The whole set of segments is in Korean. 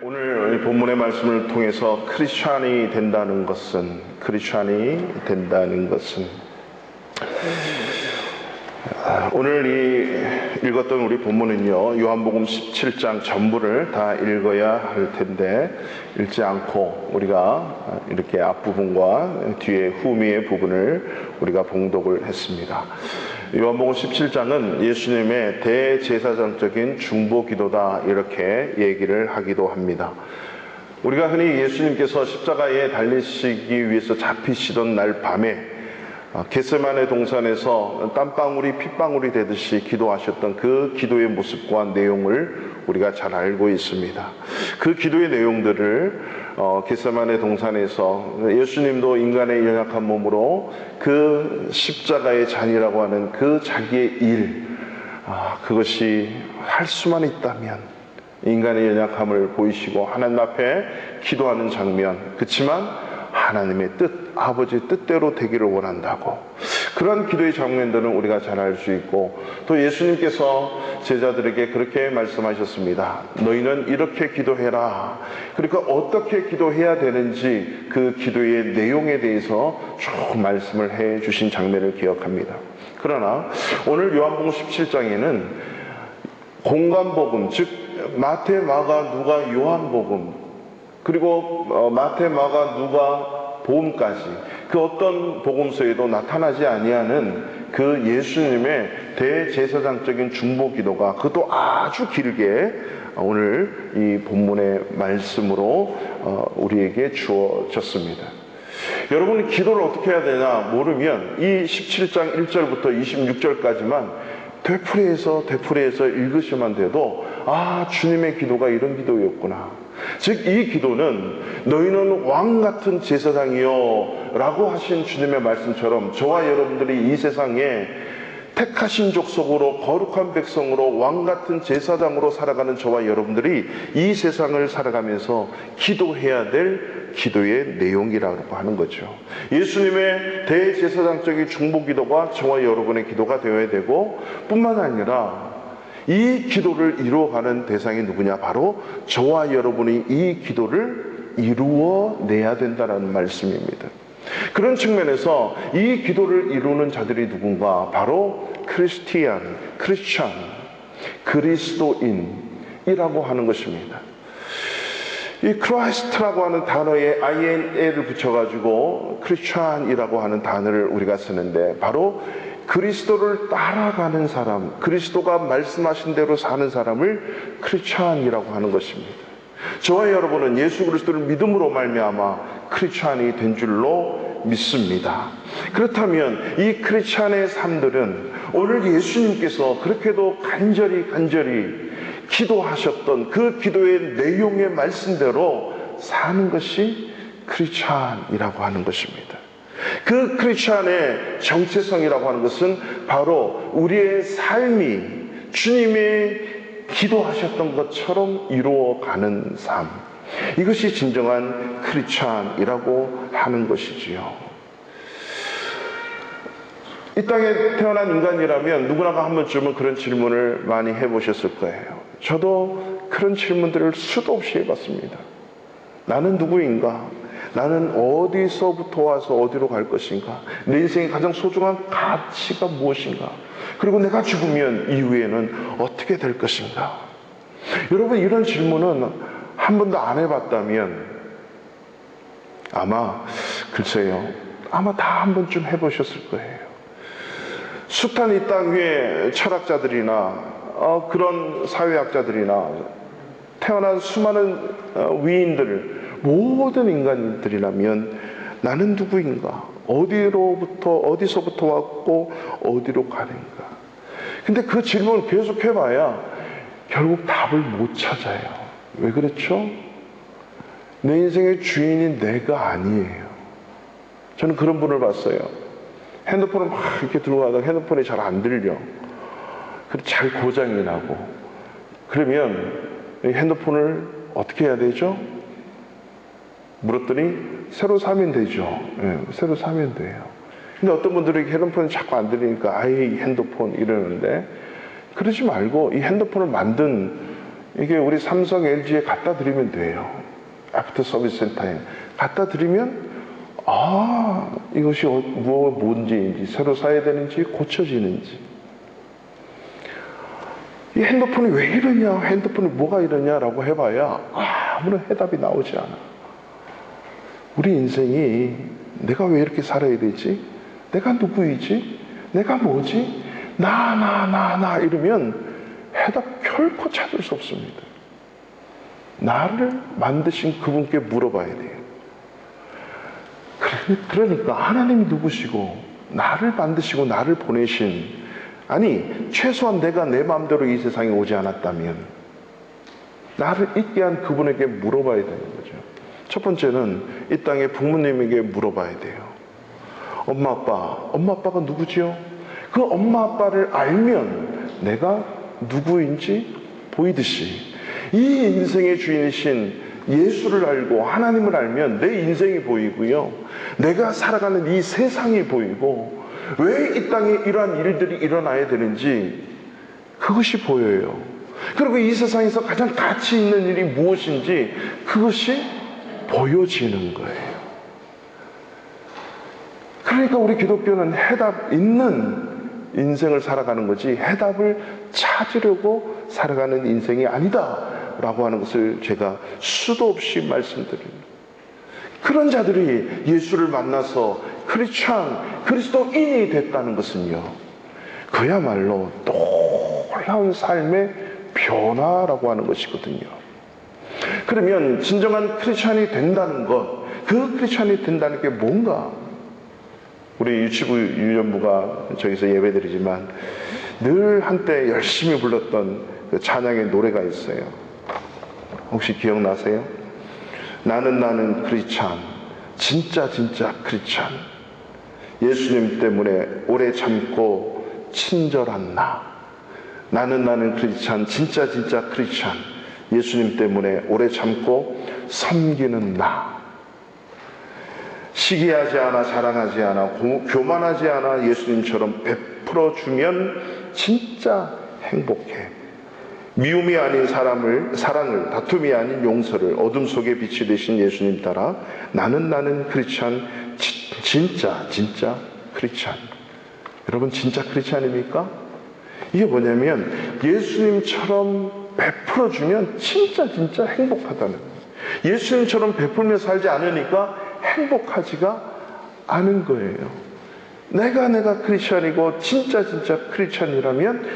오늘 본문의 말씀을 통해서 크리스찬이 된다는 것은 오늘 읽었던 우리 본문은요, 요한복음 17장 전부를 다 읽어야 할 텐데 읽지 않고 우리가 이렇게 앞부분과 뒤에 후미의 부분을 우리가 봉독을 했습니다. 요한복음 17장은 예수님의 대제사장적인 중보기도다, 이렇게 얘기를 하기도 합니다. 우리가 흔히 예수님께서 십자가에 달리시기 위해서 잡히시던 날 밤에 겟세마네 동산에서 땀방울이 핏방울이 되듯이 기도하셨던 그 기도의 모습과 내용을 우리가 잘 알고 있습니다. 그 기도의 내용들을 겟세마네 동산에서 예수님도 인간의 연약한 몸으로 그 십자가의 잔이라고 하는 그 자기의 일, 그것이 할 수만 있다면 인간의 연약함을 보이시고 하나님 앞에 기도하는 장면, 그렇지만 하나님의 뜻, 아버지의 뜻대로 되기를 원한다고, 그런 기도의 장면들은 우리가 잘 알 수 있고, 또 예수님께서 제자들에게 그렇게 말씀하셨습니다. 너희는 이렇게 기도해라. 그러니까 어떻게 기도해야 되는지 그 기도의 내용에 대해서 쭉 말씀을 해 주신 장면을 기억합니다. 그러나 오늘 요한복음 17장에는 공관복음, 즉 마태, 마가, 누가, 요한복음, 그리고 마태, 마가, 누가, 복음까지 그 어떤 복음서에도 나타나지 아니하는 그 예수님의 대제사장적인 중보기도가, 그것도 아주 길게 오늘 이 본문의 말씀으로 우리에게 주어졌습니다. 여러분, 기도를 어떻게 해야 되나 모르면 이 17장 1절부터 26절까지만 되풀이해서 읽으시면 돼도, 주님의 기도가 이런 기도였구나, 즉 이 기도는 너희는 왕같은 제사장이요 라고 하신 주님의 말씀처럼 저와 여러분들이 이 세상에 택하신 족속으로 거룩한 백성으로 왕같은 제사장으로 살아가는 저와 여러분들이 이 세상을 살아가면서 기도해야 될 기도의 내용이라고 하는 거죠. 예수님의 대제사장적인 중보기도가 저와 여러분의 기도가 되어야 되고, 뿐만 아니라 이 기도를 이루어가는 대상이 누구냐? 바로 저와 여러분이 이 기도를 이루어내야 된다는 말씀입니다. 그런 측면에서 이 기도를 이루는 자들이 누군가? 바로 크리스찬, 그리스도인이라고 하는 것입니다. 이 크라이스트라고 하는 단어에 INL을 붙여가지고 크리스찬이라고 하는 단어를 우리가 쓰는데, 바로 그리스도를 따라가는 사람, 그리스도가 말씀하신 대로 사는 사람을 크리스찬이라고 하는 것입니다. 저와 여러분은 예수 그리스도를 믿음으로 말미암아 크리스찬이 된 줄로 믿습니다. 그렇다면 이 크리스찬의 삶들은 오늘 예수님께서 그렇게도 간절히 기도하셨던 그 기도의 내용의 말씀대로 사는 것이 크리스찬이라고 하는 것입니다. 그 크리스찬의 정체성이라고 하는 것은 바로 우리의 삶이 주님의 기도하셨던 것처럼 이루어가는 삶, 이것이 진정한 크리스찬이라고 하는 것이지요. 이 땅에 태어난 인간이라면 누구나가 한 번쯤은 그런 질문을 많이 해보셨을 거예요. 저도 그런 질문들을 수도 없이 해봤습니다. 나는 누구인가? 나는 어디서부터 와서 어디로 갈 것인가? 내 인생의 가장 소중한 가치가 무엇인가? 그리고 내가 죽으면 이후에는 어떻게 될 것인가? 여러분, 이런 질문은 한 번도 안 해봤다면 아마 다 한 번쯤 해보셨을 거예요. 숱한 이 땅 위에 철학자들이나 그런 사회학자들이나 태어난 수많은 위인들, 모든 인간들이라면 나는 누구인가? 어디서부터 왔고 어디로 가는가? 근데 그 질문을 계속 해봐야 결국 답을 못 찾아요. 왜 그렇죠? 내 인생의 주인이 내가 아니에요. 저는 그런 분을 봤어요. 핸드폰을 막 이렇게 들고 가다가 핸드폰이 잘 안 들려. 그리고 잘 고장이 나고. 그러면 이 핸드폰을 어떻게 해야 되죠? 물었더니 새로 사면 되죠. 새로 사면 돼요. 근데 어떤 분들이 핸드폰이 자꾸 안 들리니까 이 핸드폰 이러는데, 그러지 말고 이 핸드폰을 만든 이게 우리 삼성 LG에 갖다 드리면 돼요. 애프터 서비스 센터에 갖다 드리면 이것이 뭔지 새로 사야 되는지 고쳐지는지. 이 핸드폰이 왜 이러냐, 핸드폰이 뭐가 이러냐라고 해봐야 아무런 해답이 나오지 않아. 우리 인생이 내가 왜 이렇게 살아야 되지? 내가 누구이지? 내가 뭐지? 나 이러면 해답 결코 찾을 수 없습니다. 나를 만드신 그분께 물어봐야 돼요. 그러니까 하나님이 누구시고 나를 만드시고 나를 보내신, 아니 최소한 내가 내 마음대로 이 세상에 오지 않았다면 나를 있게 한 그분에게 물어봐야 되는 거죠. 첫 번째는 이 땅의 부모님에게 물어봐야 돼요. 엄마 아빠가 누구지요? 그 엄마 아빠를 알면 내가 누구인지 보이듯이 이 인생의 주인이신 예수를 알고 하나님을 알면 내 인생이 보이고요, 내가 살아가는 이 세상이 보이고 왜 이 땅에 이러한 일들이 일어나야 되는지 그것이 보여요. 그리고 이 세상에서 가장 가치 있는 일이 무엇인지 그것이 보여지는 거예요. 그러니까 우리 기독교는 해답 있는 인생을 살아가는 거지 해답을 찾으려고 살아가는 인생이 아니다 라고 하는 것을 제가 수도 없이 말씀드립니다. 그런 자들이 예수를 만나서 크리스찬, 그리스도인이 됐다는 것은요, 그야말로 놀라운 삶의 변화라고 하는 것이거든요. 그러면 진정한 크리스찬이 된다는 것, 그 크리스찬이 된다는 게 뭔가? 우리 유치부 유년부가 저기서 예배드리지만 늘 한때 열심히 불렀던 그 찬양의 노래가 있어요. 혹시 기억나세요? 나는 크리스찬, 진짜 크리스찬, 예수님 때문에 오래 참고 친절한 나. 나는 크리스찬, 진짜 크리스찬, 예수님 때문에 오래 참고 섬기는 나. 시기하지 않아, 자랑하지 않아, 교만하지 않아, 예수님처럼 베풀어주면 진짜 행복해. 미움이 아닌 사랑을, 다툼이 아닌 용서를, 어둠 속에 빛이 되신 예수님 따라 나는 크리스찬, 진짜 크리스찬. 여러분 진짜 크리스찬입니까? 이게 뭐냐면 예수님처럼 베풀어주면 진짜 행복하다는 거예요. 예수님처럼 베풀며 살지 않으니까 행복하지가 않은 거예요. 내가 크리스찬이고 진짜 크리스찬이라면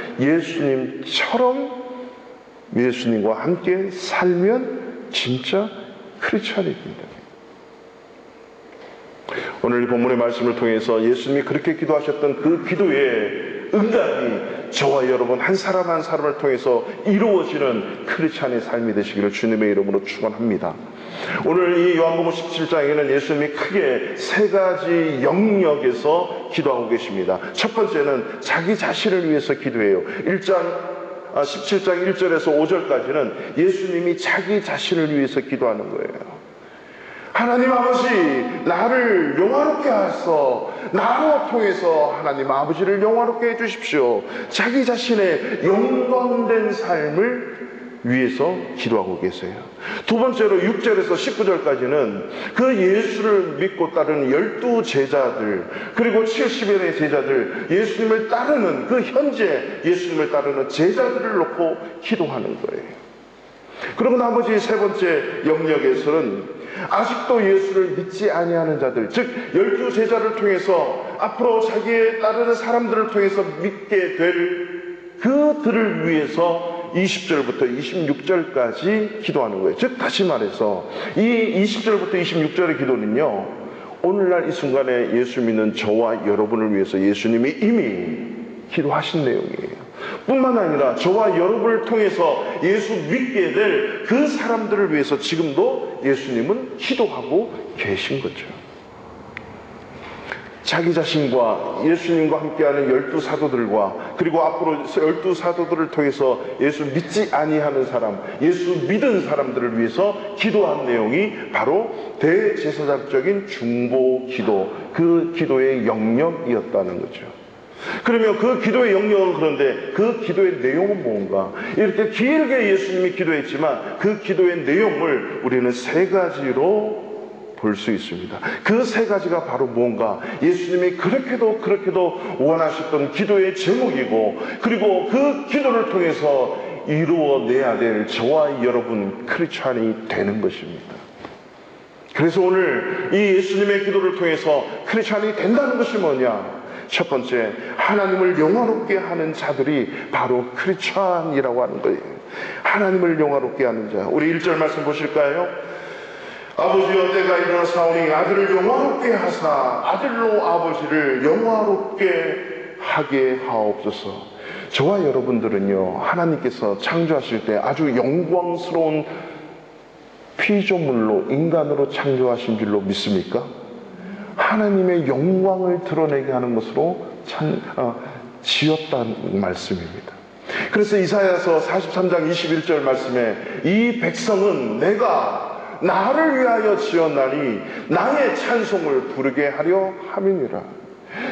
예수님과 함께 살면 진짜 크리스찬입니다. 오늘 이 본문의 말씀을 통해서 예수님이 그렇게 기도하셨던 그 기도의 응답이 저와 여러분 한 사람 한 사람을 통해서 이루어지는 크리스찬의 삶이 되시기를 주님의 이름으로 축원합니다. 오늘 이 요한복음 17장에는 예수님이 크게 세 가지 영역에서 기도하고 계십니다. 첫 번째는 자기 자신을 위해서 기도해요. 17장 1절에서 5절까지는 예수님이 자기 자신을 위해서 기도하는 거예요. 하나님 아버지, 나를 영화롭게 하소서. 나로 통해서 하나님 아버지를 영화롭게 해주십시오. 자기 자신의 영광된 삶을 위해서 기도하고 계세요. 두 번째로 6절에서 19절까지는 그 예수를 믿고 따르는 12제자들, 그리고 70여의 제자들, 예수님을 따르는 그 현재 예수님을 따르는 제자들을 놓고 기도하는 거예요. 그리고 나머지 세 번째 영역에서는 아직도 예수를 믿지 아니하는 자들, 즉 12제자를 통해서 앞으로 자기의 따르는 사람들을 통해서 믿게 될 그들을 위해서 20절부터 26절까지 기도하는 거예요. 즉 다시 말해서 이 20절부터 26절의 기도는요, 오늘날 이 순간에 예수 믿는 저와 여러분을 위해서 예수님이 이미 기도하신 내용이에요. 뿐만 아니라 저와 여러분을 통해서 예수 믿게 될 그 사람들을 위해서 지금도 예수님은 기도하고 계신 거죠. 자기 자신과 예수님과 함께하는 12사도들과 그리고 앞으로 12사도들을 통해서 예수 믿지 아니하는 사람, 예수 믿은 사람들을 위해서 기도한 내용이 바로 대제사장적인 중보 기도, 그 기도의 영역이었다는 거죠. 그러면 그 기도의 영역은 그런데 그 기도의 내용은 뭔가? 이렇게 길게 예수님이 기도했지만 그 기도의 내용을 우리는 세 가지로 볼 수 있습니다. 그 세 가지가 바로 뭔가? 예수님이 그렇게도 원하셨던 기도의 제목이고, 그리고 그 기도를 통해서 이루어내야 될 저와 여러분 크리스찬이 되는 것입니다. 그래서 오늘 이 예수님의 기도를 통해서 크리스찬이 된다는 것이 뭐냐? 첫 번째, 하나님을 영화롭게 하는 자들이 바로 크리스찬이라고 하는 거예요. 하나님을 영화롭게 하는 자. 우리 1절 말씀 보실까요? 아버지여, 때가 일어나사오니 아들을 영화롭게 하사 아들로 아버지를 영화롭게 하게 하옵소서. 저와 여러분들은요, 하나님께서 창조하실 때 아주 영광스러운 피조물로, 인간으로 창조하신 줄로 믿습니까? 하나님의 영광을 드러내게 하는 것으로 지었다는 말씀입니다. 그래서 이사야서 43장 21절 말씀에 이 백성은 내가 나를 위하여 지었나니 나의 찬송을 부르게 하려 함이니라.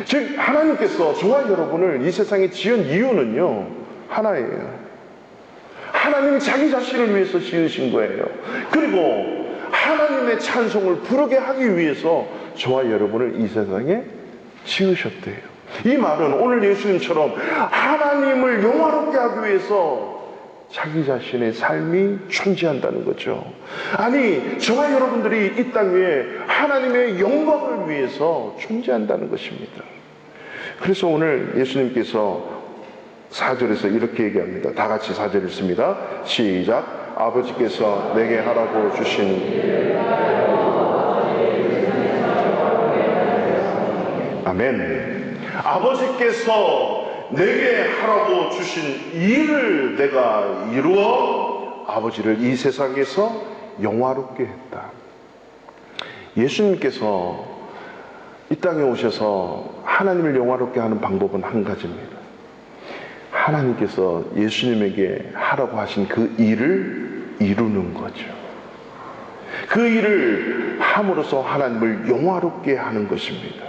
즉 하나님께서 저와 여러분을 이 세상에 지은 이유는요, 하나예요. 하나님이 자기 자신을 위해서 지으신 거예요. 그리고 하나님의 찬송을 부르게 하기 위해서 저와 여러분을 이 세상에 지으셨대요. 이 말은 오늘 예수님처럼 하나님을 영화롭게 하기 위해서 자기 자신의 삶이 존재한다는 거죠. 아니, 저와 여러분들이 이 땅 위에 하나님의 영광을 위해서 존재한다는 것입니다. 그래서 오늘 예수님께서 4절에서 이렇게 얘기합니다. 다 같이 4절 읽습니다. 시작. 아버지께서 내게 하라고 주신 아멘. 아버지께서 내게 하라고 주신 일을 내가 이루어 아버지를 이 세상에서 영화롭게 했다. 예수님께서 이 땅에 오셔서 하나님을 영화롭게 하는 방법은 한 가지입니다. 하나님께서 예수님에게 하라고 하신 그 일을 이루는 거죠. 그 일을 함으로써 하나님을 영화롭게 하는 것입니다.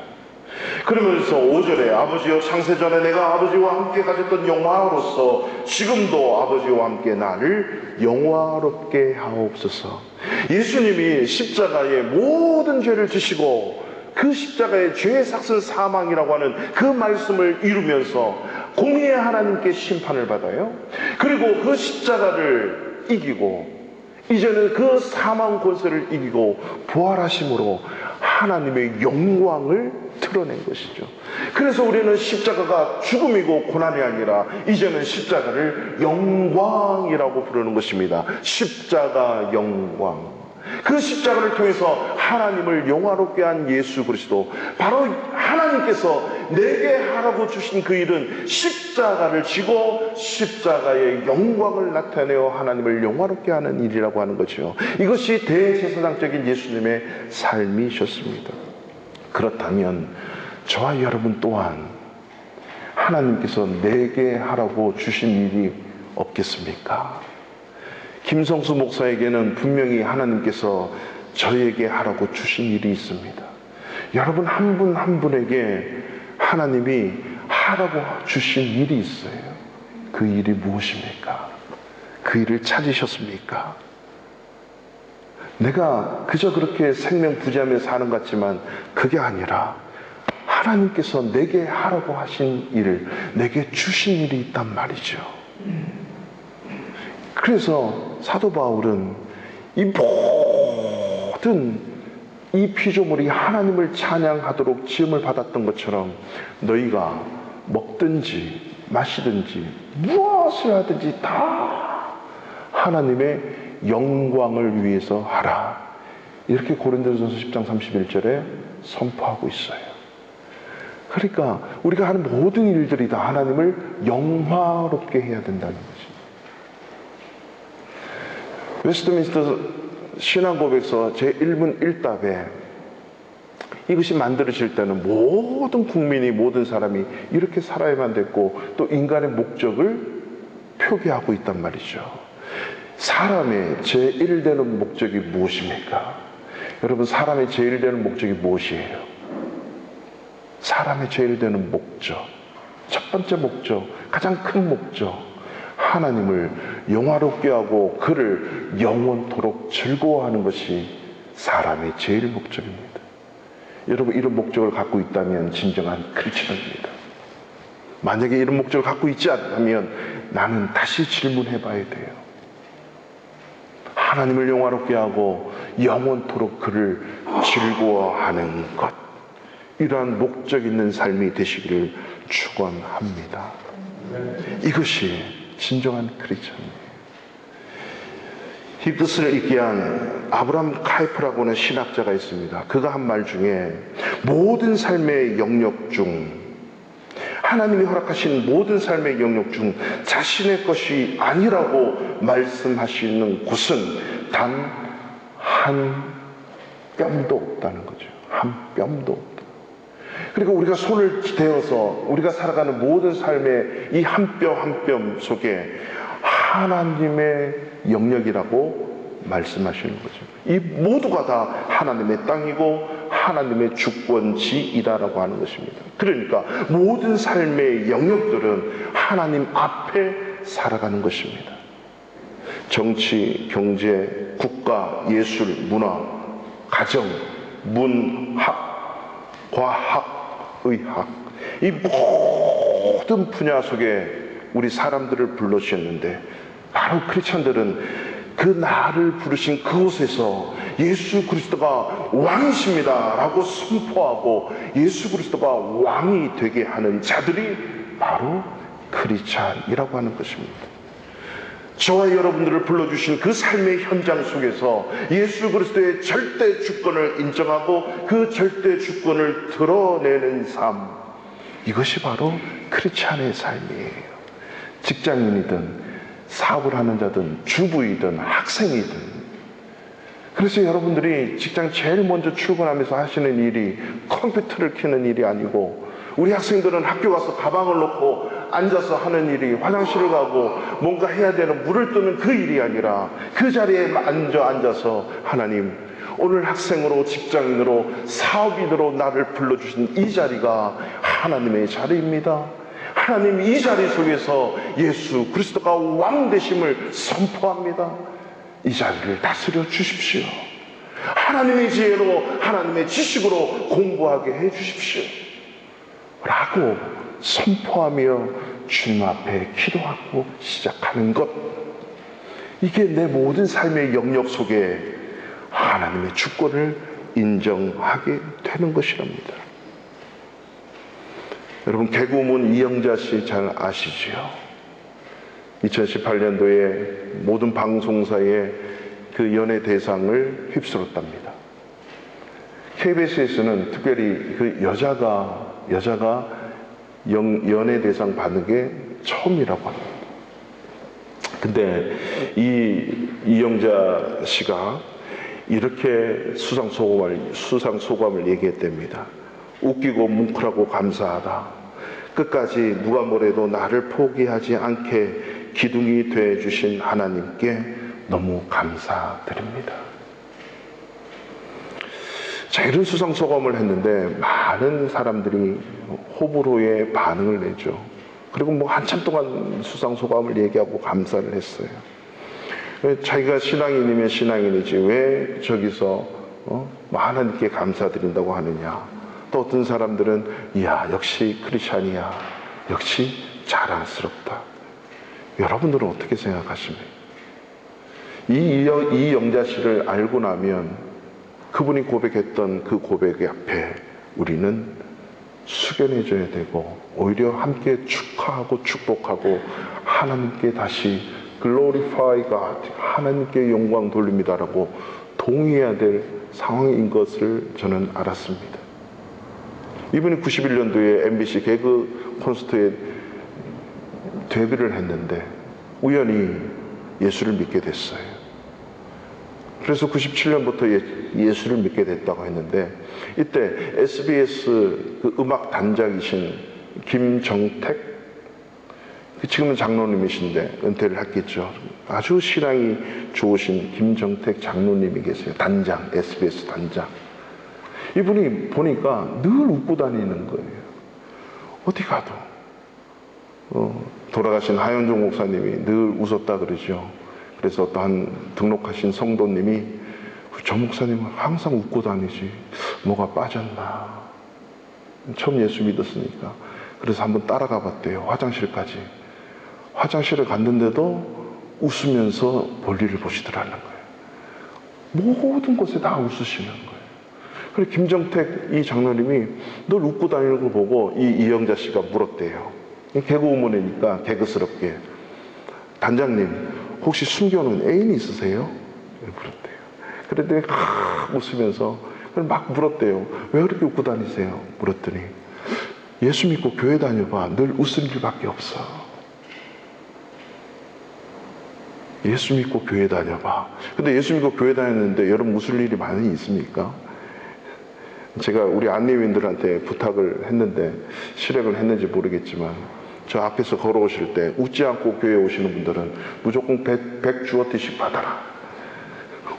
그러면서 5절에 아버지여, 창세전에 내가 아버지와 함께 가졌던 영화로서 지금도 아버지와 함께 나를 영화롭게 하옵소서. 예수님이 십자가에 모든 죄를 지시고 그 십자가의 죄의 삭슨 사망이라고 하는 그 말씀을 이루면서 공의의 하나님께 심판을 받아요. 그리고 그 십자가를 이기고 이제는 그 사망 권세를 이기고 부활하심으로 하나님의 영광을 드러낸 것이죠. 그래서 우리는 십자가가 죽음이고 고난이 아니라 이제는 십자가를 영광이라고 부르는 것입니다. 십자가 영광. 그 십자가를 통해서 하나님을 영화롭게 한 예수 그리스도, 바로 하나님께서 내게 하라고 주신 그 일은 십자가를 지고 십자가의 영광을 나타내어 하나님을 영화롭게 하는 일이라고 하는 거죠. 이것이 대제사장적인 예수님의 삶이셨습니다. 그렇다면 저와 여러분 또한 하나님께서 내게 하라고 주신 일이 없겠습니까? 김성수 목사에게는 분명히 하나님께서 저에게 하라고 주신 일이 있습니다. 여러분 한 분 한 분에게 하나님이 하라고 주신 일이 있어요. 그 일이 무엇입니까? 그 일을 찾으셨습니까? 내가 그저 그렇게 생명부지하며 사는 것 같지만 그게 아니라 하나님께서 내게 하라고 하신 일을 내게 주신 일이 있단 말이죠. 그래서 사도 바울은 이 모든 이 피조물이 하나님을 찬양하도록 지음을 받았던 것처럼 너희가 먹든지 마시든지 무엇을 하든지 다 하나님의 영광을 위해서 하라. 이렇게 고린도전서 10장 31절에 선포하고 있어요. 그러니까 우리가 하는 모든 일들이 다 하나님을 영화롭게 해야 된다는 거지. 웨스트민스터 신앙고백서 제1문 1답에 이것이 만들어질 때는 모든 국민이, 모든 사람이 이렇게 살아야만 됐고 또 인간의 목적을 표기하고 있단 말이죠. 사람의 제1되는 목적이 무엇입니까? 여러분, 사람의 제1되는 목적이 무엇이에요? 사람의 제1되는 목적, 첫 번째 목적, 가장 큰 목적, 하나님을 영화롭게 하고 그를 영원토록 즐거워하는 것이 사람의 제일 목적입니다. 여러분, 이런 목적을 갖고 있다면 진정한 크리스천입니다. 만약에 이런 목적을 갖고 있지 않다면 나는 다시 질문해 봐야 돼요. 하나님을 영화롭게 하고 영원토록 그를 즐거워하는 것, 이러한 목적 있는 삶이 되시기를 축원합니다. 이것이 진정한 크리스천이에요. 이 뜻을 읽게 한 아브라함 카이프라고 하는 신학자가 있습니다. 그가 한 말 중에 모든 삶의 영역 중, 하나님이 허락하신 모든 삶의 영역 중 자신의 것이 아니라고 말씀하시는 곳은 단 한 뼘도 없다는 거죠. 한 뼘도 없다. 그리고 우리가 손을 대어서 우리가 살아가는 모든 삶의 이 한 뼘 한 뼘 속에 하나님의 영역이라고 말씀하시는 거죠. 이 모두가 다 하나님의 땅이고 하나님의 주권지이다라고 하는 것입니다. 그러니까 모든 삶의 영역들은 하나님 앞에 살아가는 것입니다. 정치, 경제, 국가, 예술, 문화, 가정, 문학, 과학, 의학, 이 모든 분야 속에 우리 사람들을 불러주셨는데, 바로 크리스천들은 그 나를 부르신 그곳에서 예수 그리스도가 왕이십니다 라고 선포하고 예수 그리스도가 왕이 되게 하는 자들이 바로 크리스천이라고 하는 것입니다. 저와 여러분들을 불러주신 그 삶의 현장 속에서 예수 그리스도의 절대 주권을 인정하고 그 절대 주권을 드러내는 삶, 이것이 바로 크리스천의 삶이에요. 직장인이든 사업을 하는 자든 주부이든 학생이든. 그래서 여러분들이 직장 제일 먼저 출근하면서 하시는 일이 컴퓨터를 켜는 일이 아니고, 우리 학생들은 학교 가서 가방을 놓고 앉아서 하는 일이 화장실을 가고 뭔가 해야 되는 물을 뜨는 그 일이 아니라 그 자리에 앉아서 하나님, 오늘 학생으로 직장인으로 사업인으로 나를 불러주신 이 자리가 하나님의 자리입니다. 하나님, 이 자리 속에서 예수 그리스도가 왕 되심을 선포합니다. 이 자리를 다스려 주십시오. 하나님의 지혜로 하나님의 지식으로 공부하게 해 주십시오 라고 선포하며 주님 앞에 기도하고 시작하는 것, 이게 내 모든 삶의 영역 속에 하나님의 주권을 인정하게 되는 것이랍니다. 여러분, 개그우먼 이영자 씨 잘 아시지요? 2018년도에 모든 방송사의 그 연예대상을 휩쓸었답니다. KBS에서는 특별히 그 여자가 연예대상 받는 게 처음이라고 합니다. 근데 이 이영자 씨가 이렇게 수상소감을 얘기했답니다. 웃기고 뭉클하고 감사하다. 끝까지 누가 뭐래도 나를 포기하지 않게 기둥이 되어주신 하나님께 너무 감사드립니다. 자, 이런 수상소감을 했는데 많은 사람들이 호불호의 반응을 내죠. 그리고 뭐 한참 동안 수상소감을 얘기하고 감사를 했어요. 자기가 신앙인이면 신앙인이지 왜 저기서 하나님께 감사드린다고 하느냐. 또 어떤 사람들은 이야, 역시 크리스찬이야, 역시 자랑스럽다. 여러분들은 어떻게 생각하십니까? 이 영자 씨를 알고 나면 그분이 고백했던 그 고백 앞에 우리는 숙연해져야 되고, 오히려 함께 축하하고 축복하고 하나님께 다시 glorify God, 하나님께 영광 돌립니다라고 동의해야 될 상황인 것을 저는 알았습니다. 이분이 91년도에 MBC 개그 콘서트에 데뷔를 했는데 우연히 예수를 믿게 됐어요. 그래서 97년부터 예수를 믿게 됐다고 했는데, 이때 SBS 그 음악 단장이신 김정택, 지금은 장로님이신데 은퇴를 했겠죠. 아주 신앙이 좋으신 김정택 장로님이 계세요. 단장, SBS 단장. 이분이 보니까 늘 웃고 다니는 거예요. 어디 가도. 돌아가신 하현종 목사님이 늘 웃었다 그러죠. 그래서 어떠한 등록하신 성도님이 저 목사님은 항상 웃고 다니지 뭐가 빠졌나. 처음 예수 믿었으니까. 그래서 한번 따라가 봤대요. 화장실까지. 화장실에 갔는데도 웃으면서 볼일을 보시더라는 거예요. 모든 곳에 다 웃으시는 거예요. 그래서 김정택 이 장로님이 늘 웃고 다니는 걸 보고 이 이영자 씨가 물었대요. 개그 우먼이니까 개그스럽게, 단장님 혹시 숨겨놓은 애인이 있으세요? 물었대요. 그랬더니 웃으면서 막 물었대요. 왜 그렇게 웃고 다니세요? 물었더니 예수 믿고 교회 다녀봐. 늘 웃을 일밖에 없어. 예수 믿고 교회 다녀봐. 근데 예수 믿고 교회 다녔는데 여러분 웃을 일이 많이 있습니까? 제가 우리 안내위원들한테 부탁을 했는데 실행을 했는지 모르겠지만 저 앞에서 걸어오실 때 웃지 않고 교회에 오시는 분들은 무조건 100 주어티씩 받아라.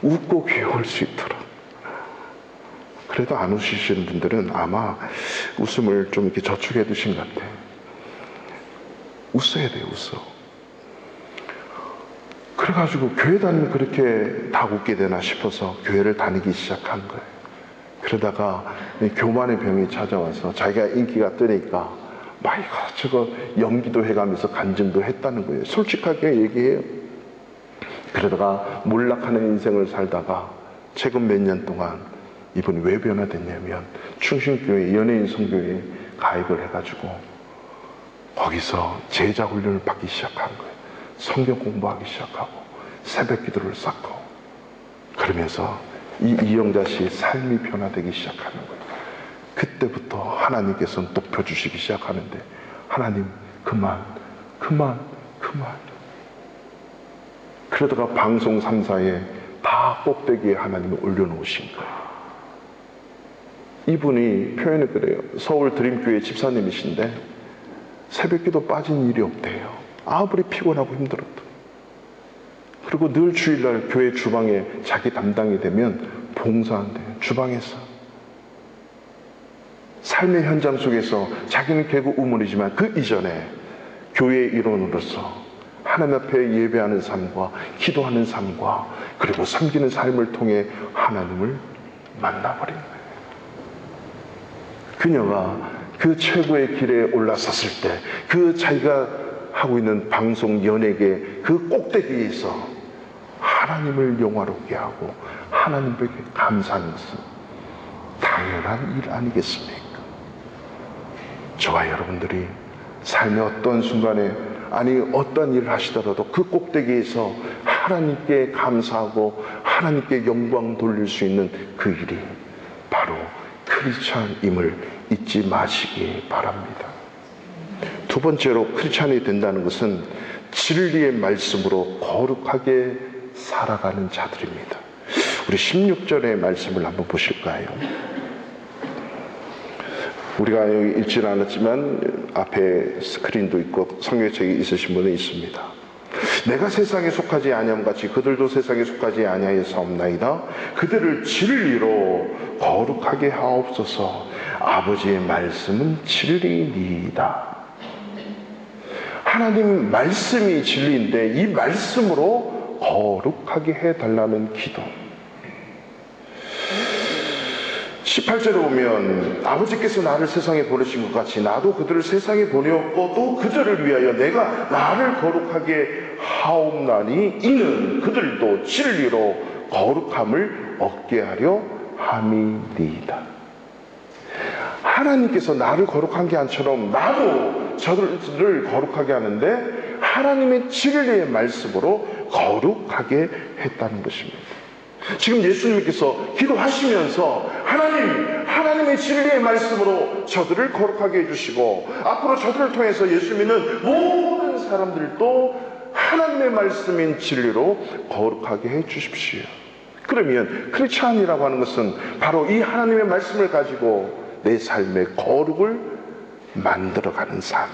웃고 교회 올 수 있도록. 그래도 안 웃으시는 분들은 아마 웃음을 좀 이렇게 저축해 두신 것 같아. 웃어야 돼요, 웃어. 그래가지고 교회 다니면 그렇게 다 웃게 되나 싶어서 교회를 다니기 시작한 거예요. 그러다가 교만의 병이 찾아와서 자기가 인기가 뜨니까 막 이것저것 연기도 해가면서 간증도 했다는 거예요. 솔직하게 얘기해요. 그러다가 몰락하는 인생을 살다가 최근 몇 년 동안 이분이 왜 변화됐냐면 충신교회 연예인 선교회에 가입을 해가지고 거기서 제자 훈련을 받기 시작한 거예요. 성경 공부하기 시작하고 새벽 기도를 쌓고 그러면서 이 이영자 씨의 삶이 변화되기 시작하는 거예요. 그때부터 하나님께서 높여주시기 시작하는데 하나님 그만 그러다가 방송 3사에 다 꼭대기에 하나님을 올려놓으신 거예요. 이분이 표현을 그래요. 서울 드림교회 집사님이신데 새벽기도 빠진 일이 없대요. 아무리 피곤하고 힘들어도. 그리고 늘 주일날 교회 주방에 자기 담당이 되면 봉사한대요. 주방에서. 삶의 현장 속에서 자기는 개그 우물이지만 그 이전에 교회의 일원으로서 하나님 앞에 예배하는 삶과 기도하는 삶과 그리고 섬기는 삶을 통해 하나님을 만나버린 거예요. 그녀가 그 최고의 길에 올라섰을 때 그 자기가 하고 있는 방송 연예계 그 꼭대기에서 하나님을 영화롭게 하고 하나님께 감사하는 것은 당연한 일 아니겠습니까? 저와 여러분들이 삶의 어떤 순간에 아니 어떤 일을 하시더라도 그 꼭대기에서 하나님께 감사하고 하나님께 영광 돌릴 수 있는 그 일이 바로 크리스찬임을 잊지 마시기 바랍니다. 두 번째로 크리스찬이 된다는 것은 진리의 말씀으로 거룩하게 살아가는 자들입니다. 우리 16절의 말씀을 한번 보실까요? 우리가 여기 읽지는 않았지만 앞에 스크린도 있고 성경책이 있으신 분은 있습니다. 내가 세상에 속하지 아니함 같이 그들도 세상에 속하지 아니하였사옵나이다. 그들을 진리로 거룩하게 하옵소서. 아버지의 말씀은 진리니이다. 하나님 말씀이 진리인데 이 말씀으로 거룩하게 해달라는 기도. 18절에 보면 아버지께서 나를 세상에 보내신 것 같이 나도 그들을 세상에 보내었고 또 그들을 위하여 내가 나를 거룩하게 하옵나니 이는 그들도 진리로 거룩함을 얻게 하려 함이니이다. 하나님께서 나를 거룩한 게 아니처럼 나도 저들을 거룩하게 하는데 하나님의 진리의 말씀으로 거룩하게 했다는 것입니다. 지금 예수님께서 기도하시면서 하나님의 진리의 말씀으로 저들을 거룩하게 해주시고 앞으로 저들을 통해서 예수 믿는 모든 사람들도 하나님의 말씀인 진리로 거룩하게 해주십시오. 그러면 크리스찬이라고 하는 것은 바로 이 하나님의 말씀을 가지고 내 삶의 거룩을 만들어가는 삶.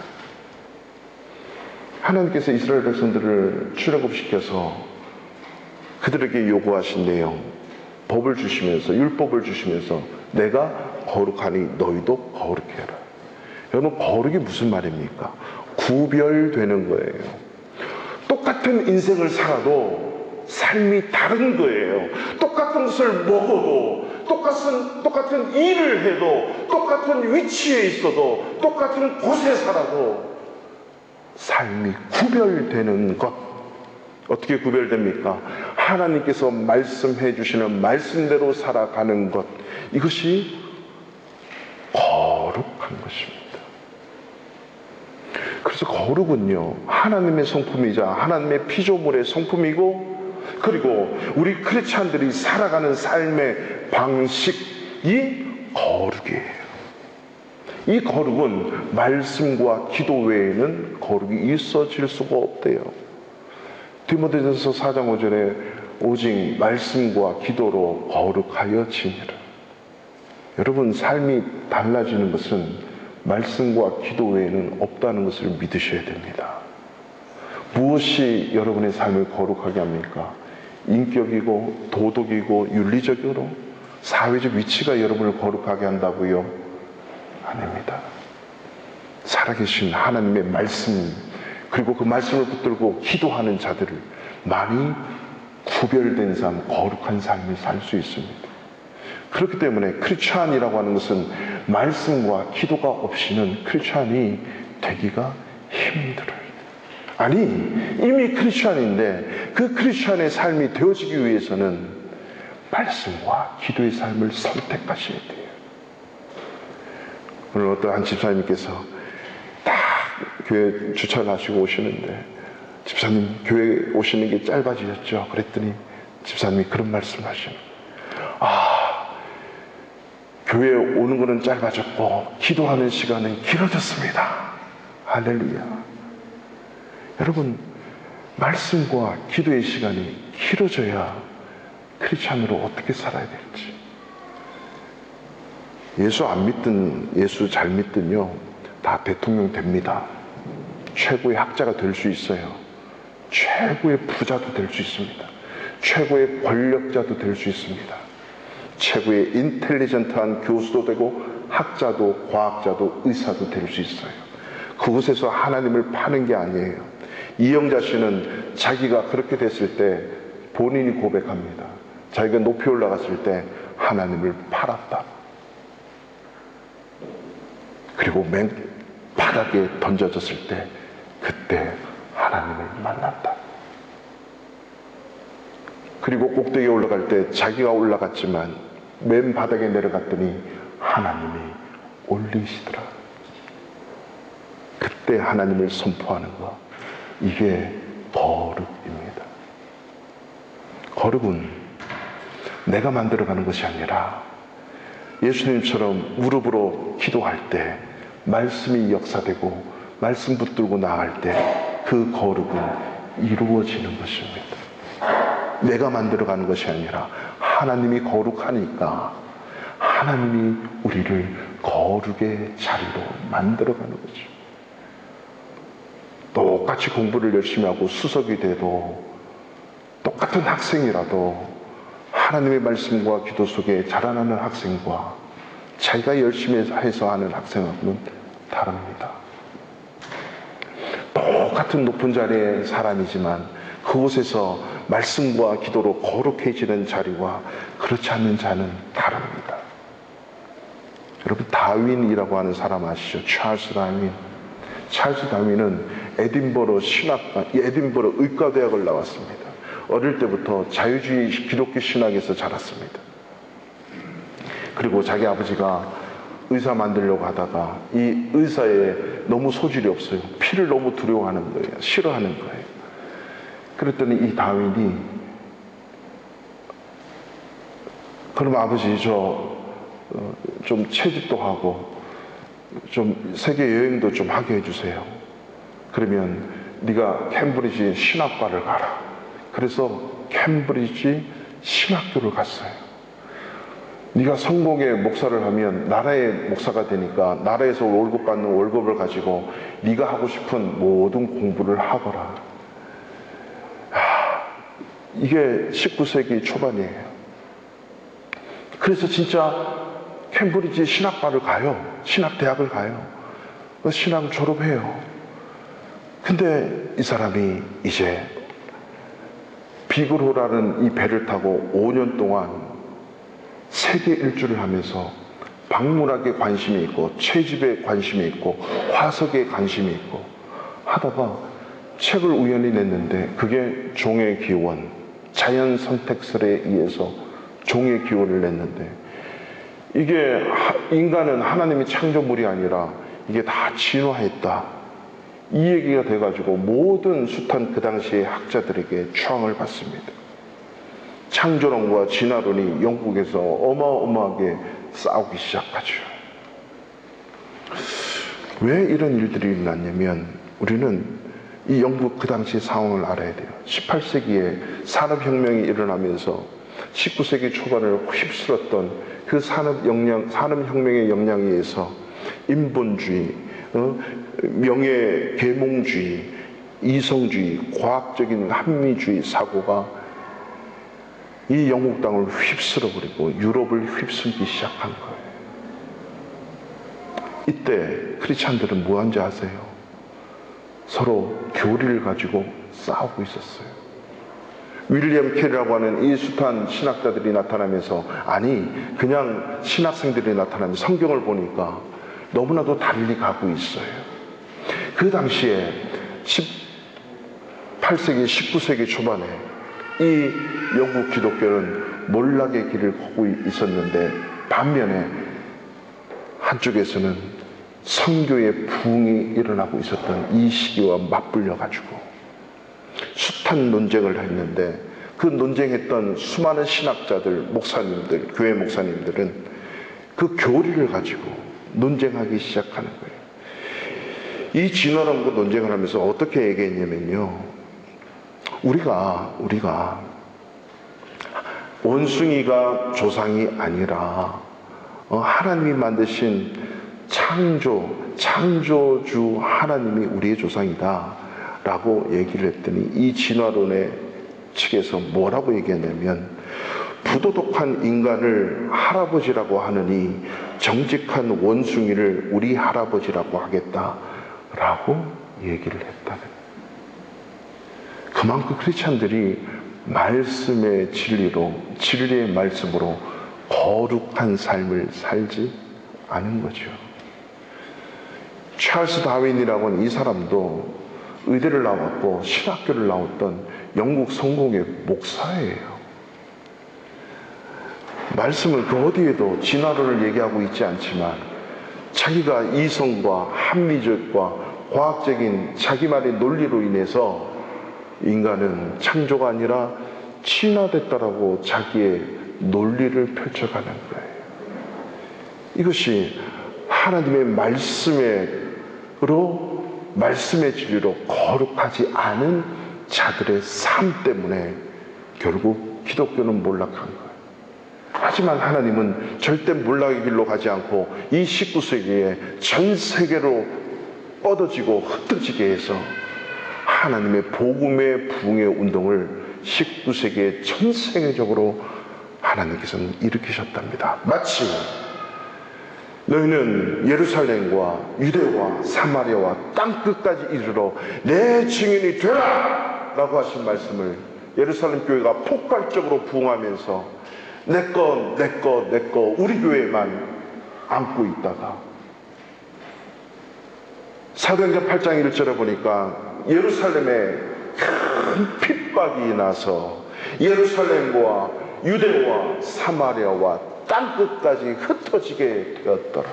하나님께서 이스라엘 백성들을 출애굽시켜서 그들에게 요구하신 내용, 법을 주시면서 율법을 주시면서 내가 거룩하니 너희도 거룩해라. 여러분 거룩이 무슨 말입니까? 구별되는 거예요. 똑같은 인생을 살아도 삶이 다른 거예요. 똑같은 것을 먹어도, 똑같은 일을 해도, 똑같은 위치에 있어도, 똑같은 곳에 살아도 삶이 구별되는 것. 어떻게 구별됩니까? 하나님께서 말씀해 주시는 말씀대로 살아가는 것. 이것이 거룩한 것입니다. 그래서 거룩은요, 하나님의 성품이자 하나님의 피조물의 성품이고, 그리고 우리 크리스찬들이 살아가는 삶의 방식이 거룩이에요. 이 거룩은 말씀과 기도 외에는 거룩이 있어질 수가 없대요. 디모데전서 4장 5절에 오직 말씀과 기도로 거룩하여 지니라. 여러분, 삶이 달라지는 것은 말씀과 기도 외에는 없다는 것을 믿으셔야 됩니다. 무엇이 여러분의 삶을 거룩하게 합니까? 인격이고 도덕이고 윤리적으로 사회적 위치가 여러분을 거룩하게 한다고요? 아닙니다. 살아계신 하나님의 말씀, 그리고 그 말씀을 붙들고 기도하는 자들을 많이 구별된 삶, 거룩한 삶을 살 수 있습니다. 그렇기 때문에 크리스찬이라고 하는 것은 말씀과 기도가 없이는 크리스찬이 되기가 힘들어요. 아니, 이미 크리스찬인데 그 크리스찬의 삶이 되어지기 위해서는 말씀과 기도의 삶을 선택하셔야 돼요. 오늘 어떤 집사님께서 딱 교회 주차하시고 오시는데, 집사님 교회 오시는 게 짧아지셨죠? 그랬더니 집사님이 그런 말씀을 하시는 거예요. 교회에 오는 것은 짧아졌고 기도하는 시간은 길어졌습니다. 할렐루야. 여러분, 말씀과 기도의 시간이 길어져야 크리스찬으로 어떻게 살아야 될지. 예수 잘 믿든요, 다 대통령 됩니다. 최고의 학자가 될 수 있어요. 최고의 부자도 될 수 있습니다. 최고의 권력자도 될 수 있습니다. 최고의 인텔리전트한 교수도 되고 학자도 과학자도 의사도 될 수 있어요. 그곳에서 하나님을 파는 게 아니에요. 이영자 씨는 자기가 그렇게 됐을 때 본인이 고백합니다. 자기가 높이 올라갔을 때 하나님을 팔았다. 그리고 맨 바닥에 던져졌을 때 그때 하나님을 만났다. 그리고 꼭대기에 올라갈 때 자기가 올라갔지만 맨 바닥에 내려갔더니 하나님이 올리시더라. 그때 하나님을 선포하는 것, 이게 거룩입니다. 거룩은 내가 만들어가는 것이 아니라 예수님처럼 무릎으로 기도할 때 말씀이 역사되고 말씀 붙들고 나갈 때 그 거룩은 이루어지는 것입니다. 내가 만들어가는 것이 아니라 하나님이 거룩하니까 하나님이 우리를 거룩의 자리로 만들어가는 거죠. 똑같이 공부를 열심히 하고 수석이 돼도, 똑같은 학생이라도 하나님의 말씀과 기도 속에 자라나는 학생과 자기가 열심히 해서 하는 학생하고는 다릅니다. 똑같은 높은 자리의 사람이지만 그곳에서 말씀과 기도로 거룩해지는 자리와 그렇지 않는 자는 다릅니다. 여러분, 다윈이라고 하는 사람 아시죠? 찰스 다윈. 찰스 다윈은 에딘버러 의과대학을 나왔습니다. 어릴 때부터 자유주의 기독교 신학에서 자랐습니다. 그리고 자기 아버지가 의사 만들려고 하다가 이 의사에 너무 소질이 없어요. 피를 너무 두려워하는 거예요. 싫어하는 거예요. 그랬더니 이 다윈이, 그럼 아버지 좀 채집도 하고 좀 세계 여행도 좀 하게 해주세요. 그러면 네가 캠브리지 신학과를 가라. 그래서 캠브리지 신학교를 갔어요. 네가 성공의 목사를 하면 나라의 목사가 되니까 나라에서 월급 받는 월급을 가지고 네가 하고 싶은 모든 공부를 하거라. 이게 19세기 초반이에요. 그래서 진짜 캠브리지 신학과를 가요. 신학대학을 가요. 신학을 졸업해요. 근데 이 사람이 이제 비그로라는 이 배를 타고 5년 동안 세계 일주를 하면서 박물학에 관심이 있고 채집에 관심이 있고 화석에 관심이 있고 하다가 책을 우연히 냈는데 그게 종의 기원, 자연 선택설에 의해서 종의 기원을 냈는데 이게 인간은 하나님의 창조물이 아니라 이게 다 진화했다. 이 얘기가 돼가지고 모든 숱한 그 당시의 학자들에게 추앙을 받습니다. 창조론과 진화론이 영국에서 어마어마하게 싸우기 시작하죠. 왜 이런 일들이 일어났냐면 우리는 이 영국 그 당시 상황을 알아야 돼요. 18세기에 산업혁명이 일어나면서 19세기 초반을 휩쓸었던 그 산업혁명의 영향에 의해서 인본주의, 명예계몽주의, 이성주의, 과학적인 합리주의 사고가 이 영국 땅을 휩쓸어버리고 유럽을 휩쓸기 시작한 거예요. 이때 크리스찬들은 뭐 한지 아세요? 서로 교리를 가지고 싸우고 있었어요. 윌리엄 캐리라고 하는 이 숱한 신학자들이 나타나면서 아니 그냥 신학생들이 나타나면서 성경을 보니까 너무나도 달리 가고 있어요. 그 당시에 18세기, 19세기 초반에 이 영국 기독교는 몰락의 길을 걷고 있었는데 반면에 한쪽에서는 선교의 부흥이 일어나고 있었던 이 시기와 맞불려 가지고 숱한 논쟁을 했는데 그 논쟁했던 수많은 신학자들, 목사님들, 교회 목사님들은 그 교리를 가지고 논쟁하기 시작하는 거예요. 이 진화론과 논쟁을 하면서 어떻게 얘기했냐면요. 우리가 원숭이가 조상이 아니라 하나님이 만드신 창조주 하나님이 우리의 조상이다 라고 얘기를 했더니 이 진화론의 측에서 뭐라고 얘기했냐면 부도덕한 인간을 할아버지라고 하느니 정직한 원숭이를 우리 할아버지라고 하겠다라고 얘기를 했다는 거예요. 그만큼 크리스찬들이 말씀의 진리의 말씀으로 거룩한 삶을 살지 않은 거죠. 찰스 다윈이라고 하는 이 사람도 의대를 나왔고 신학교를 나왔던 영국 성공의 목사예요. 말씀을 그 어디에도 진화론을 얘기하고 있지 않지만 자기가 이성과 합리적과 과학적인 자기만의 논리로 인해서 인간은 창조가 아니라 진화됐다라고 자기의 논리를 펼쳐가는 거예요. 이것이 하나님의 말씀의 진리로 거룩하지 않은 자들의 삶 때문에 결국 기독교는 몰락한 거예요. 하지만 하나님은 절대 몰락의 길로 가지 않고 이 19세기에 전 세계로 뻗어지고 흩어지게 해서 하나님의 복음의 부흥의 운동을 19세기에 전 세계적으로 하나님께서는 일으키셨답니다. 마치 너희는 예루살렘과 유대와 사마리아와 땅끝까지 이르러 내 증인이 되라 라고 하신 말씀을 예루살렘 교회가 폭발적으로 부흥하면서 내 거 우리 교회만 안고 있다가 사도행전 8장 1절에 보니까 예루살렘에 큰 핍박이 나서 예루살렘과 유대와 사마리아와 땅끝까지 흩어지게 되었더라.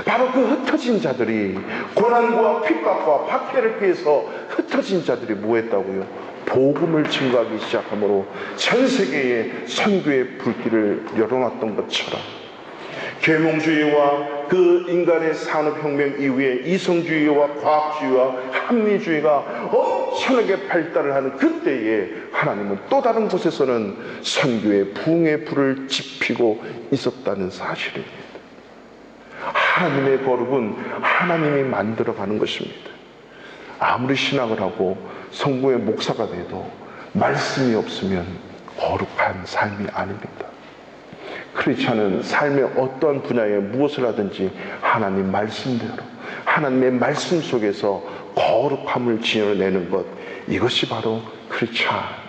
바로 그 흩어진 자들이 고난과 핍박과 박해를 피해서 흩어진 자들이 뭐 했다고요? 복음을 증거하기 시작하므로 전 세계에 선교의 불길을 열어놨던 것처럼 계몽주의와 그 인간의 산업혁명 이후에 이성주의와 과학주의와 합리주의가 엄청나게 발달을 하는 그때에 하나님은 또 다른 곳에서는 선교의 부흥의 불을 지피고 있었다는 사실입니다. 하나님의 거룩은 하나님이 만들어가는 것입니다. 아무리 신앙을 하고 성공의 목사가 돼도 말씀이 없으면 거룩한 삶이 아닙니다. 크리스찬은 삶의 어떤 분야에 무엇을 하든지 하나님 말씀대로 하나님의 말씀 속에서 거룩함을 지어내는 것, 이것이 바로 크리스찬.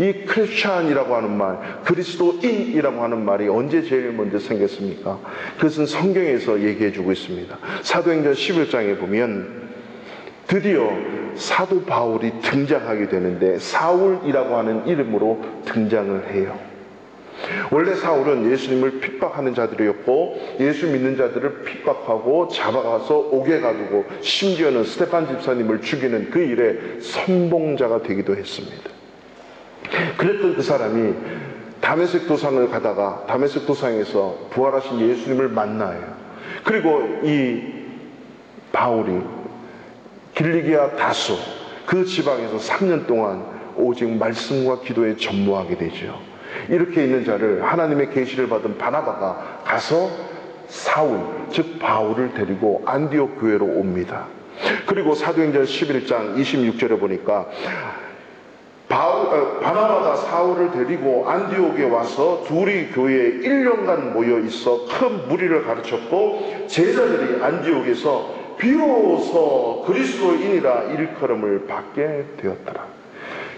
이 크리스찬이라고 하는 말, 그리스도인이라고 하는 말이 언제 제일 먼저 생겼습니까? 그것은 성경에서 얘기해 주고 있습니다. 사도행전 11장에 보면 드디어 사도 바울이 등장하게 되는데 사울이라고 하는 이름으로 등장을 해요. 원래 사울은 예수님을 핍박하는 자들이었고 예수 믿는 자들을 핍박하고 잡아가서 옥에 가두고 심지어는 스데반 집사님을 죽이는 그 일에 선봉자가 되기도 했습니다. 그랬던 그 사람이 다메섹 도상을 가다가 다메섹 도상에서 부활하신 예수님을 만나요. 그리고 이 바울이 길리기아 다소 그 지방에서 3년 동안 오직 말씀과 기도에 전무하게 되죠. 이렇게 있는 자를 하나님의 계시를 받은 바나바가 가서 사울, 즉 바울을 데리고 안디옥 교회로 옵니다. 그리고 사도행전 11장 26절에 보니까 바나바가 사울을 데리고 안디옥에 와서 둘이 교회에 1년간 모여 있어 큰 무리를 가르쳤고 제자들이 안디옥에서 비로소 그리스도인이라 일컬음을 받게 되었더라.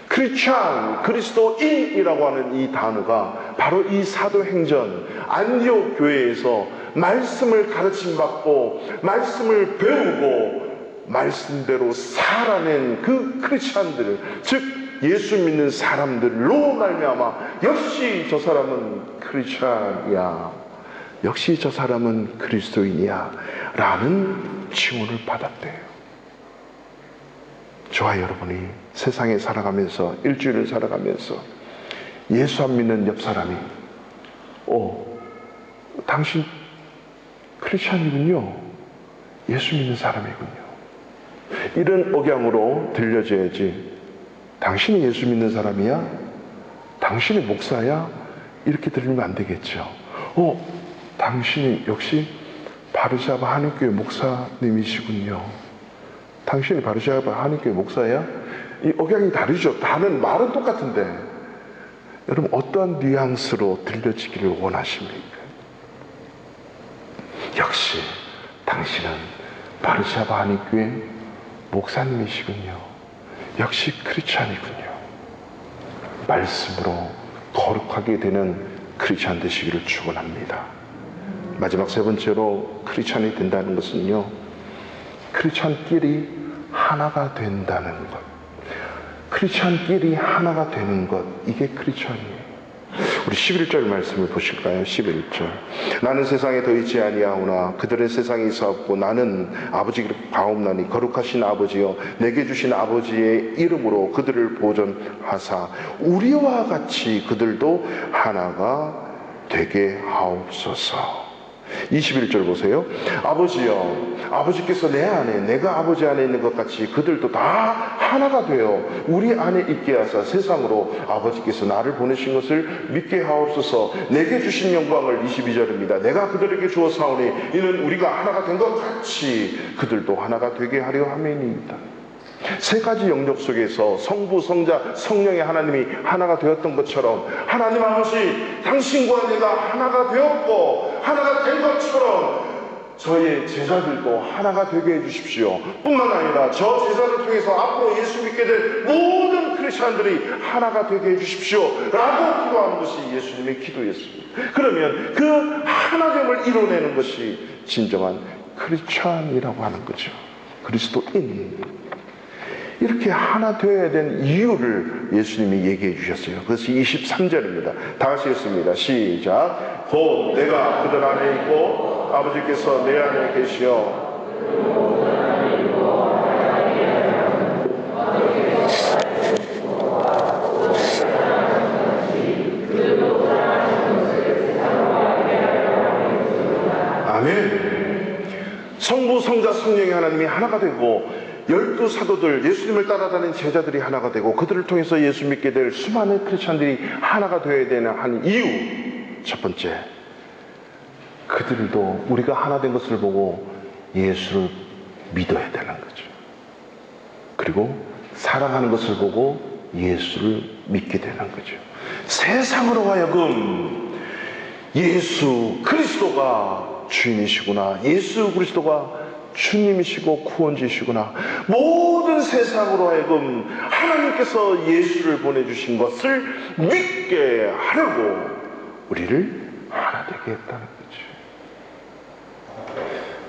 크리스찬, 그리스도인이라고 하는 이 단어가 바로 이 사도행전 안디옥 교회에서 말씀을 가르침받고 말씀을 배우고 말씀대로 살아낸 그 크리스찬들, 즉 예수 믿는 사람들로 말미암아 역시 저 사람은 크리스찬이야, 역시 저 사람은 그리스도인이야 라는 칭호를 받았대요. 저와 여러분이 세상에 살아가면서 일주일을 살아가면서 예수 안 믿는 옆 사람이 당신 크리스찬이군요, 예수 믿는 사람이군요, 이런 억양으로 들려줘야지 당신이 예수 믿는 사람이야? 당신이 목사야? 이렇게 들리면 안 되겠죠. 당신이 역시 바르샤바 한인교회 목사님이시군요, 당신이 바르샤바 한인교회 목사야? 이 억양이 다르죠. 다른 말은 똑같은데 여러분 어떠한 뉘앙스로 들려지기를 원하십니까? 역시 당신은 바르샤바 한인교회 목사님이시군요, 역시 크리스찬이군요. 말씀으로 거룩하게 되는 크리스찬 되시기를 축원합니다. 마지막 세 번째로 크리스찬이 된다는 것은요, 크리스찬끼리 하나가 된다는 것, 크리스찬끼리 하나가 되는 것, 이게 크리스찬이에요. 우리 11절 말씀을 보실까요? 11절. 나는 세상에 더 있지 아니하오나 그들은 세상에 있사옵고 나는 아버지를 가옵나니 거룩하신 아버지여 내게 주신 아버지의 이름으로 그들을 보존하사 우리와 같이 그들도 하나가 되게 하옵소서. 21절 보세요. 아버지여, 아버지께서 내 안에 내가 아버지 안에 있는 것 같이 그들도 다 하나가 되어 우리 안에 있게 하사 세상으로 아버지께서 나를 보내신 것을 믿게 하옵소서. 내게 주신 영광을 22절입니다. 내가 그들에게 주었사오니 이는 우리가 하나가 된 것 같이 그들도 하나가 되게 하려 함이니이다. 세 가지 영역 속에서 성부, 성자, 성령의 하나님이 하나가 되었던 것처럼 하나님 아버지 당신과 내가 하나가 되었고 하나가 된 것처럼 저의 제자들도 하나가 되게 해주십시오. 뿐만 아니라 저 제자를 통해서 앞으로 예수 믿게 될 모든 크리스찬들이 하나가 되게 해주십시오 라고 기도하는 것이 예수님의 기도였습니다. 그러면 그 하나됨을 이뤄내는 것이 진정한 크리스찬이라고 하는 거죠. 그리스도인. 이렇게 하나 되어야 되는 이유를 예수님이 얘기해 주셨어요. 그것이 23절입니다. 다 같이 읽습니다. 시작. 곧 내가 그들 안에 있고 아버지께서 내 안에 계시어 아멘. 성부, 성자, 성령의 하나님이 하나가 되고 12 사도들, 예수님을 따라다니는 제자들이 하나가 되고 그들을 통해서 예수 믿게 될 수많은 크리스찬들이 하나가 되어야 되는 한 이유, 첫 번째, 그들도 우리가 하나 된 것을 보고 예수를 믿어야 되는 거죠. 그리고 사랑하는 것을 보고 예수를 믿게 되는 거죠. 세상으로 하여금 예수 그리스도가 주인이시구나, 예수 그리스도가 주님이시고 구원주시구나. 모든 세상으로 하여금 하나님께서 예수를 보내주신 것을 믿게 하려고 우리를 하나 되게 했다는 거죠.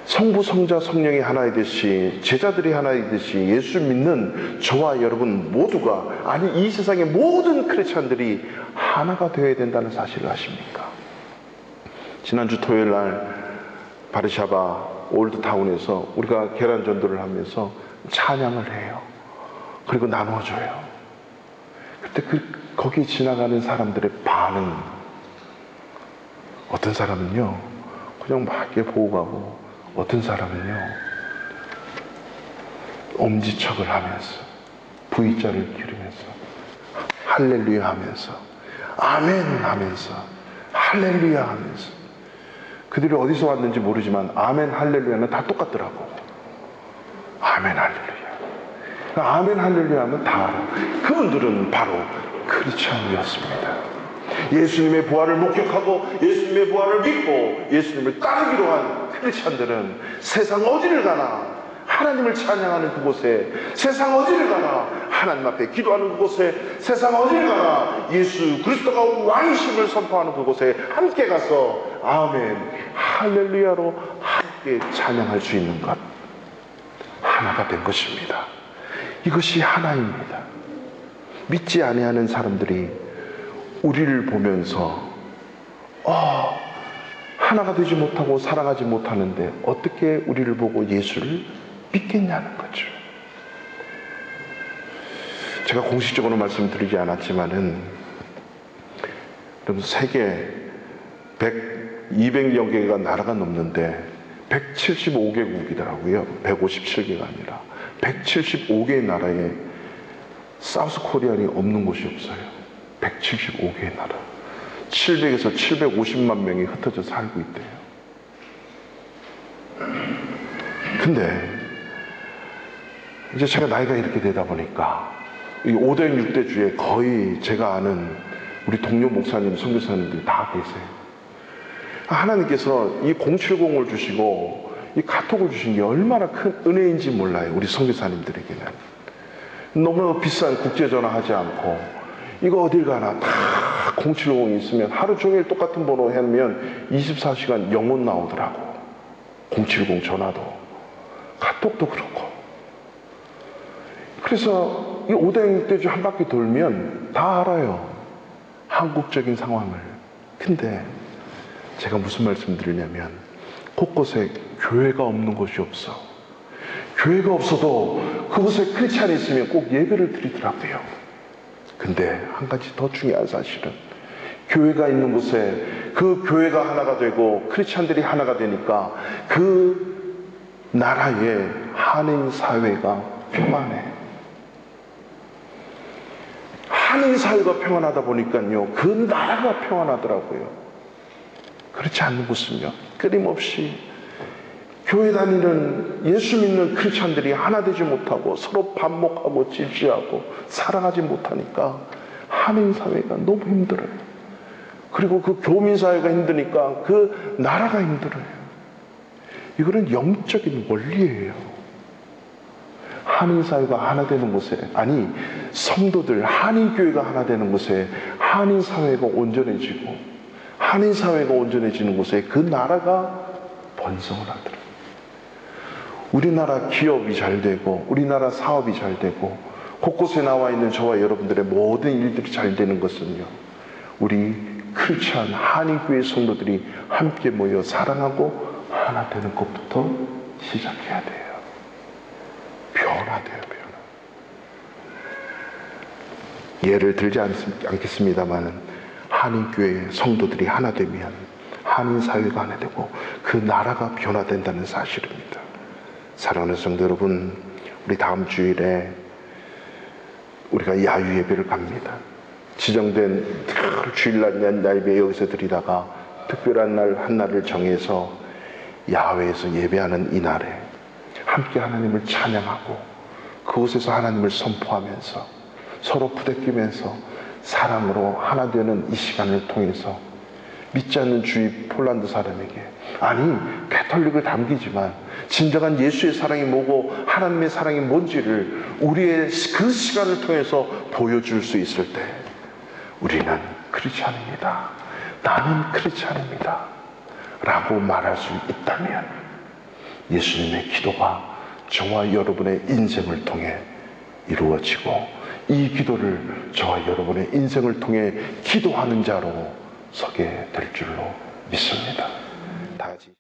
성부, 성자, 성령이 하나이듯이, 제자들이 하나이듯이 예수 믿는 저와 여러분 모두가, 아니 이 세상의 모든 크리스찬들이 하나가 되어야 된다는 사실을 아십니까? 지난주 토요일 날 바르샤바 올드타운에서 우리가 계란 전도를 하면서 찬양을 해요. 그리고 나눠줘요. 그때 거기 지나가는 사람들의 반응, 어떤 사람은요 그냥 막 이렇게 보고 가고, 어떤 사람은요 엄지척을 하면서 V자를 기르면서 할렐루야 하면서 아멘 하면서 할렐루야 하면서, 그들이 어디서 왔는지 모르지만 아멘 할렐루야는 다 똑같더라고. 아멘 할렐루야, 아멘 할렐루야 하면 다 알아. 그분들은 바로 크리스찬이었습니다. 예수님의 부활을 목격하고 예수님의 부활을 믿고 예수님을 따르기로 한 크리스찬들은 세상 어디를 가나 하나님을 찬양하는 그곳에, 세상 어디를 가나 하나님 앞에 기도하는 그곳에, 세상 어디를 가나 예수 그리스도가 왕이심을 선포하는 그곳에 함께 가서 아멘 할렐루야로 함께 찬양할 수 있는 것, 하나가 된 것입니다. 이것이 하나입니다. 믿지 아니하는 사람들이 우리를 보면서 하나가 되지 못하고 사랑하지 못하는데 어떻게 우리를 보고 예수를 믿겠냐는 거죠. 제가 공식적으로 말씀드리지 않았지만은 여러분, 세계 200여 개가 나라가 넘는데 175개국이더라고요. 157개가 아니라 175개의 나라에 사우스 코리안이 없는 곳이 없어요. 175개의 나라, 700에서 750만 명이 흩어져 살고 있대요. 근데 이제 제가 나이가 이렇게 되다 보니까 이 5대 6대 주에 거의 제가 아는 우리 동료 목사님, 선교사님들이 다 계세요. 하나님께서 이 070을 주시고 이 카톡을 주신 게 얼마나 큰 은혜인지 몰라요. 우리 선교사님들에게는 너무 비싼 국제전화 하지 않고, 이거 어딜 가나 다 070이 있으면 하루 종일 똑같은 번호 해놓으면 24시간 영혼 나오더라고. 070 전화도 카톡도 그렇고. 그래서 이 5대 6대 주 한 바퀴 돌면 다 알아요, 한국적인 상황을. 근데 제가 무슨 말씀 드리냐면, 곳곳에 교회가 없는 곳이 없어. 교회가 없어도 그곳에 크리스찬이 있으면 꼭 예배를 드리더라고요. 근데 한 가지 더 중요한 사실은, 교회가 있는 곳에 그 교회가 하나가 되고 크리스찬들이 하나가 되니까 그 나라의 한인 사회가 평안해. 한인 사회가 평안하다 보니까요, 그 나라가 평안하더라고요. 그렇지 않는 곳은요, 끊임없이 교회 다니는 예수 믿는 크리스찬들이 하나 되지 못하고 서로 반목하고 질주하고 사랑하지 못하니까 한인 사회가 너무 힘들어요. 그리고 그 교민 사회가 힘드니까 그 나라가 힘들어요. 이거는 영적인 원리예요. 한인 사회가 하나 되는 곳에, 아니 성도들 한인 교회가 하나 되는 곳에 한인 사회가 온전해지고, 한인 사회가 온전해지는 곳에 그 나라가 번성을 하더라고요. 우리나라 기업이 잘 되고 우리나라 사업이 잘 되고 곳곳에 나와 있는 저와 여러분들의 모든 일들이 잘 되는 것은요, 우리 크리스찬 한인교회 성도들이 함께 모여 사랑하고 하나 되는 것부터 시작해야 돼요. 변화돼요, 변화. 예를 들지 않겠습니다만은 한인교회 성도들이 하나 되면 한인 사회가 하나 되고 그 나라가 변화된다는 사실입니다. 사랑하는 성도 여러분, 우리 다음 주일에 우리가 야유 예배를 갑니다. 지정된 주일날 예배 여기서 드리다가 특별한 날 한 날을 정해서 야외에서 예배하는 이 날에 함께 하나님을 찬양하고 그곳에서 하나님을 선포하면서 서로 부대끼면서 사랑으로 하나 되는 이 시간을 통해서 믿지 않는 주위 폴란드 사람에게, 아니 가톨릭을 담기지만 진정한 예수의 사랑이 뭐고 하나님의 사랑이 뭔지를 우리의 그 시간을 통해서 보여줄 수 있을 때 우리는 크리스찬입니다, 나는 크리스찬입니다 라고 말할 수 있다면 예수님의 기도가 저와 여러분의 인생을 통해 이루어지고 이 기도를 저와 여러분의 인생을 통해 기도하는 자로 서게 될 줄로 믿습니다. 다 같이